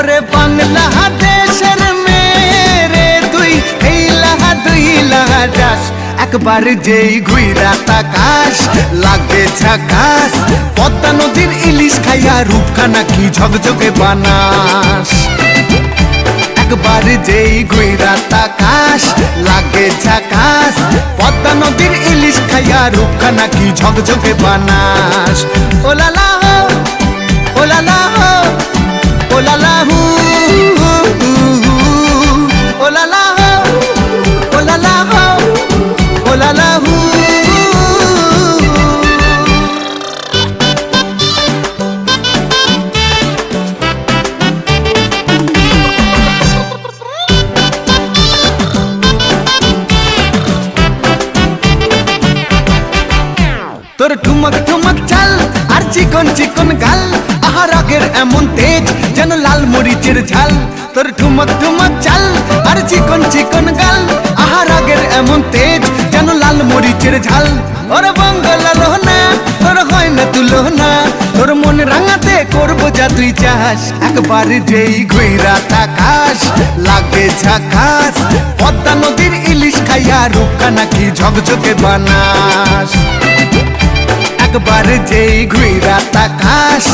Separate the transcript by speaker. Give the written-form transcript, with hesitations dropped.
Speaker 1: ওরে বাংলাদেশের মেরে তুই এই লাহা দুই লাহা যাস একবার যেই ঘুইরা তাকাস লাগে ঝাকাস পদ্মা নদীর ইলিশ খাইয়া রূপখানা কি ঝকঝকে বানাস একবার যেই ঘুইরা তাকাস লাগে ঝাকাস পদ্মা নদীর ইলিশ খাইয়া রূপখানা কি ঝকঝকে বানাস ও লালা হো ও লালা হো ও লালা হু ও লালা হো ও লালা হো ও লালা হু তোর ঠুমক ঠুমক চাল আর চিকন চিকন গাল আহার আগের এমন তেজ যেন লাল মরিচের ঝাল তোর ঠুমক ঠুমক চাল আর চিকন চিকন গাল আহার আগের এমন তেজ যেন লাল মরিচের ঝাল ওর বঙ্গলা লোহনা তোর হয় না তুলনা তোর মন রাঙাতে করবো যা তুই চাস একবার যেই ঘুইরা তাকাস লাগে ঝাকাস পদ্মা নদীর ইলিশ খাইয়া রূপখানা কি ঝকঝকে বানাস একবার যেই ঘুইরা তাকাস